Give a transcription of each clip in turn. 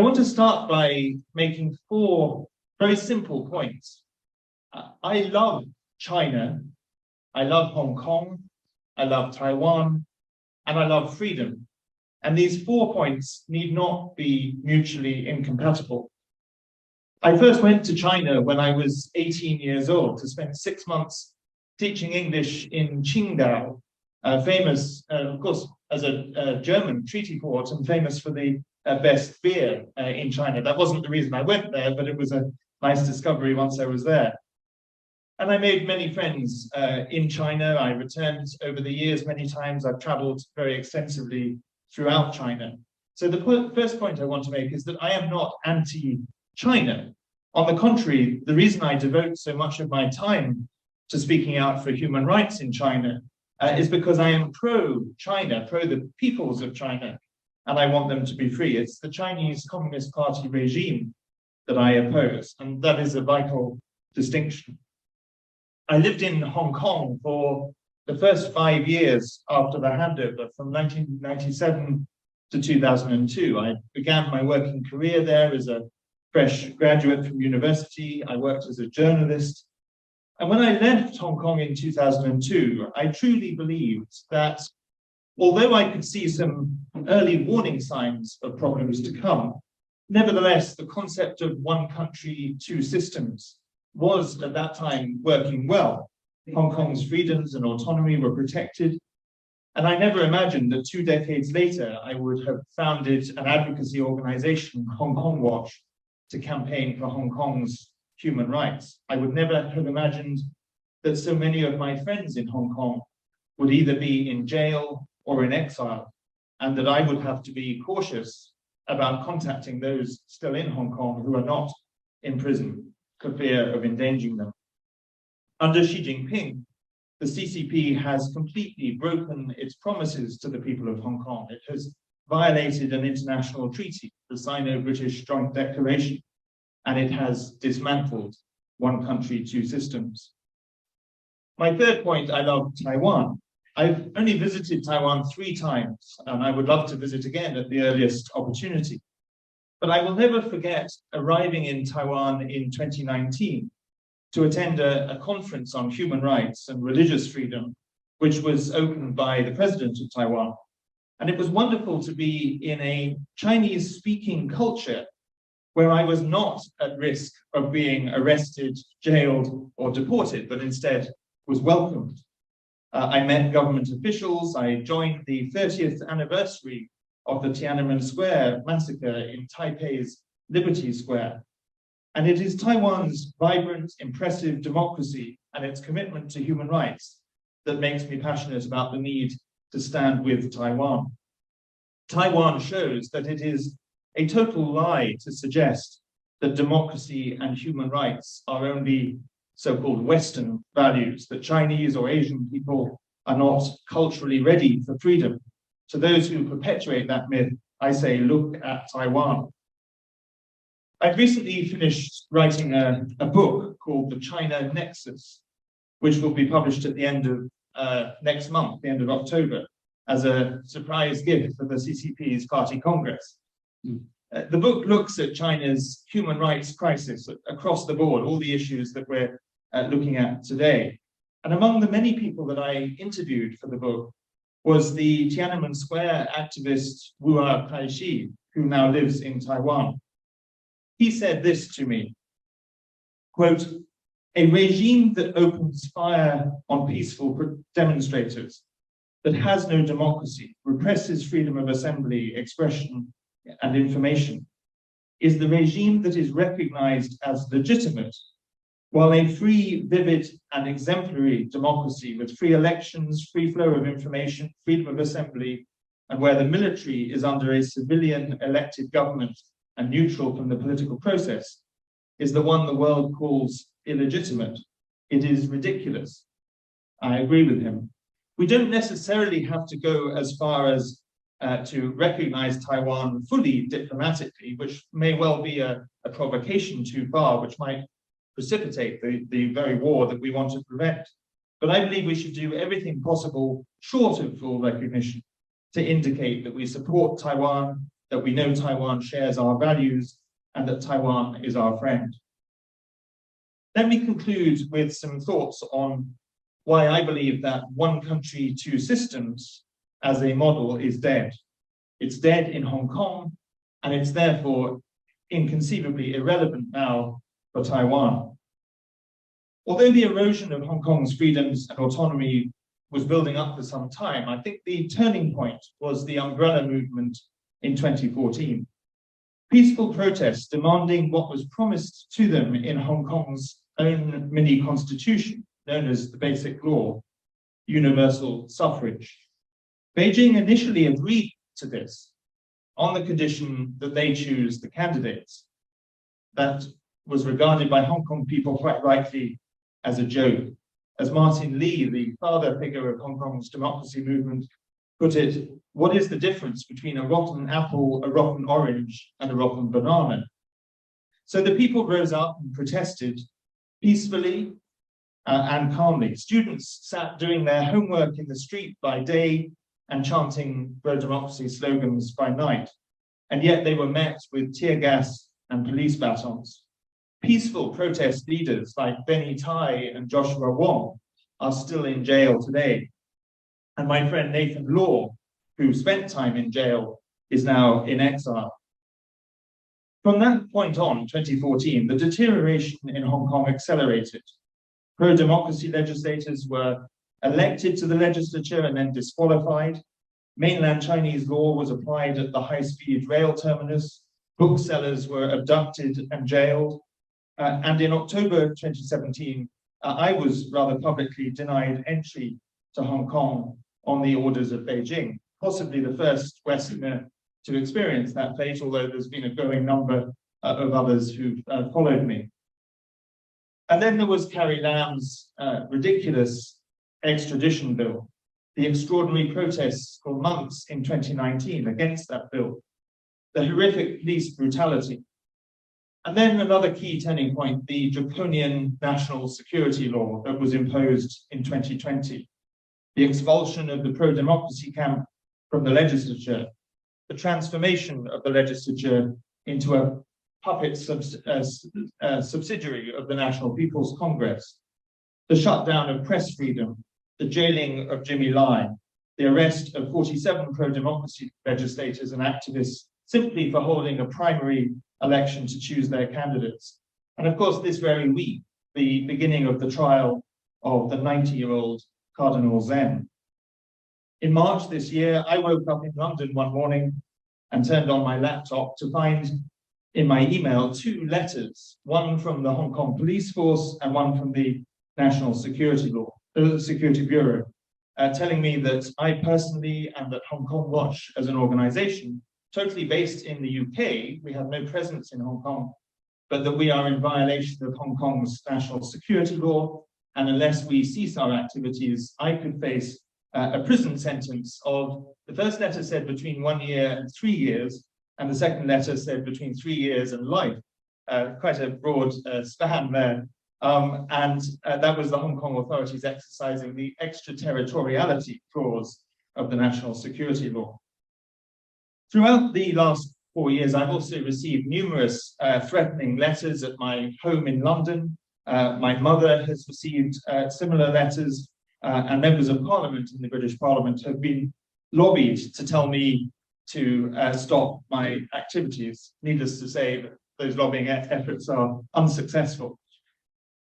want to start by making 4 very simple points. I love China, I love Hong Kong, I love Taiwan, and I love freedom. And these 4 points need not be mutually incompatible. I first went to China when I was 18 years old to spend 6 months teaching English in Qingdao, famous, of course, as a German treaty port and famous for the best beer in China. That wasn't the reason I went there, but it was a nice discovery once I was there. And I made many friends in China. I returned over the years many times. I've traveled very extensively throughout China. So the first point I want to make is that I am not anti-China. On the contrary, the reason I devote so much of my time to speaking out for human rights in China is because I am pro-China, pro the peoples of China, and I want them to be free. It's the Chinese Communist Party regime that I oppose, and that is a vital distinction. I lived in Hong Kong for the first 5 years after the handover, from 1997 to 2002. I began my working career there as a fresh graduate from university. I worked as a journalist. And when I left Hong Kong in 2002, I truly believed that although I could see some early warning signs of problems to come, nevertheless, the concept of one country, 2 systems was at that time working well. Hong Kong's freedoms and autonomy were protected. And I never imagined that 2 decades later, I would have founded an advocacy organization, Hong Kong Watch, to campaign for Hong Kong's human rights. I would never have imagined that so many of my friends in Hong Kong would either be in jail or in exile, and that I would have to be cautious about contacting those still in Hong Kong who are not in prison for fear of endangering them. Under Xi Jinping, the CCP has completely broken its promises to the people of Hong Kong. It has violated an international treaty, the Sino-British Joint Declaration, and it has dismantled one country, 2 systems. My third point, I love Taiwan. I've only visited Taiwan 3 times, and I would love to visit again at the earliest opportunity. But I will never forget arriving in Taiwan in 2019 to attend a conference on human rights and religious freedom, which was opened by the president of Taiwan. And it was wonderful to be in a Chinese-speaking culture where I was not at risk of being arrested, jailed, or deported, but instead was welcomed. I met government officials. I joined the 30th anniversary of the Tiananmen Square massacre in Taipei's Liberty Square. And it is Taiwan's vibrant, impressive democracy and its commitment to human rights that makes me passionate about the need to stand with Taiwan. Taiwan shows that it is a total lie to suggest that democracy and human rights are only so-called Western values, that Chinese or Asian people are not culturally ready for freedom. To those who perpetuate that myth, I say, look at Taiwan. I've recently finished writing a book called The China Nexus, which will be published at the end of next month, the end of October, as a surprise gift for the CCP's party congress. The book looks at China's human rights crisis across the board, all the issues that we're looking at today. And among the many people that I interviewed for the book was the Tiananmen Square activist Wu Kai-shi, who now lives in Taiwan. He said this to me, quote, "A regime that opens fire on peaceful demonstrators, that has no democracy, represses freedom of assembly, expression, and information, is the regime that is recognized as legitimate, while a free, vivid, and exemplary democracy with free elections, free flow of information, freedom of assembly, and where the military is under a civilian elected government and neutral from the political process, is the one the world calls illegitimate. It is ridiculous." I agree with him. We don't necessarily have to go as far as to recognize Taiwan fully diplomatically, which may well be a provocation too far, which might precipitate the very war that we want to prevent. But I believe we should do everything possible short of full recognition to indicate that we support Taiwan, that we know Taiwan shares our values, and that Taiwan is our friend. Let me conclude with some thoughts on why I believe that one country, two systems as a model is dead. It's dead in Hong Kong, and it's therefore inconceivably irrelevant now for Taiwan. Although the erosion of Hong Kong's freedoms and autonomy was building up for some time, I think the turning point was the umbrella movement in 2014. Peaceful protests demanding what was promised to them in Hong Kong's own mini constitution, known as the Basic Law, universal suffrage. Beijing initially agreed to this on the condition that they choose the candidates. That was regarded by Hong Kong people quite rightly as a joke. As Martin Lee, the father figure of Hong Kong's democracy movement, put it, what is the difference between a rotten apple, a rotten orange, and a rotten banana? So the people rose up and protested peacefully and calmly. Students sat doing their homework in the street by day and chanting pro-democracy slogans by night. And yet they were met with tear gas and police batons. Peaceful protest leaders like Benny Tai and Joshua Wong are still in jail today. And my friend Nathan Law, who spent time in jail, is now in exile. From that point on, 2014, the deterioration in Hong Kong accelerated. Pro-democracy legislators were elected to the legislature and then disqualified. Mainland Chinese law was applied at the high-speed rail terminus. Booksellers were abducted and jailed. And in October 2017, I was rather publicly denied entry to Hong Kong on the orders of Beijing, possibly the first Westerner to experience that fate, although there's been a growing number of others who've followed me. And then there was Carrie Lam's ridiculous extradition bill, the extraordinary protests for months in 2019 against that bill, the horrific police brutality. And then another key turning point, the draconian national security law that was imposed in 2020, the expulsion of the pro-democracy camp from the legislature, the transformation of the legislature into a puppet subsidiary of the National People's Congress, the shutdown of press freedom, the jailing of Jimmy Lai, the arrest of 47 pro-democracy legislators and activists simply for holding a primary election to choose their candidates. And of course, this very week, the beginning of the trial of the 90-year-old Cardinal Zen. In March this year, I woke up in London one morning and turned on my laptop to find in my email 2 letters, one from the Hong Kong police force and one from the National Security Bureau, telling me that I personally and that Hong Kong Watch as an organization, totally based in the UK, we have no presence in Hong Kong, but that we are in violation of Hong Kong's national security law, and unless we cease our activities, I could face a prison sentence of, the first letter said between 1 year and 3 years, and the second letter said between 3 years and life. Quite a broad span there. And that was the Hong Kong authorities exercising the extraterritoriality clause of the national security law. Throughout the last 4 years, I've also received numerous threatening letters at my home in London. My mother has received similar letters, and members of Parliament in the British Parliament have been lobbied to tell me to stop my activities. Needless to say, that those lobbying efforts are unsuccessful.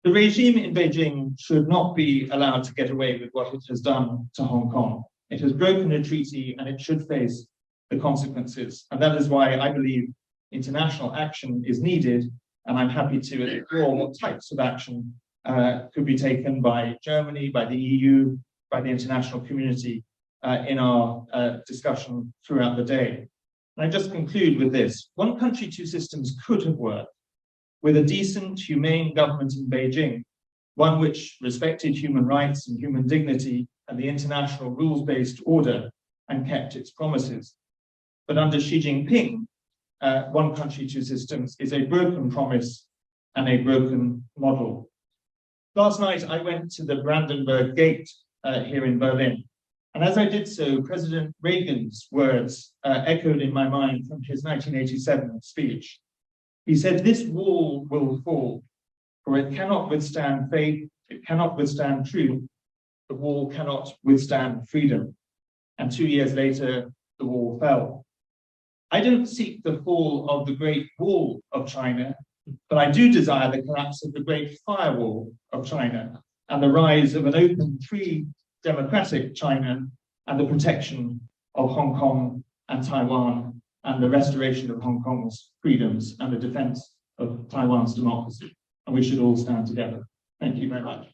The regime in Beijing should not be allowed to get away with what it has done to Hong Kong. It has broken a treaty and it should face the consequences. And that is why I believe international action is needed. And I'm happy to explore what types of action could be taken by Germany, by the EU, by the international community in our discussion throughout the day. And I just conclude with this. One country, two systems could have worked with a decent, humane government in Beijing, one which respected human rights and human dignity and the international rules-based order and kept its promises. But under Xi Jinping, one country, two systems is a broken promise and a broken model. Last night, I went to the Brandenburg Gate here in Berlin, And as I did so, President Reagan's words echoed in my mind from his 1987 speech. He said, "This wall will fall, for it cannot withstand faith, it cannot withstand truth, the wall cannot withstand freedom." And 2 years later, the wall fell. I don't seek the fall of the Great Wall of China, but I do desire the collapse of the Great Firewall of China and the rise of an open, free, democratic China and the protection of Hong Kong and Taiwan and the restoration of Hong Kong's freedoms and the defense of Taiwan's democracy. And we should all stand together. Thank you very much.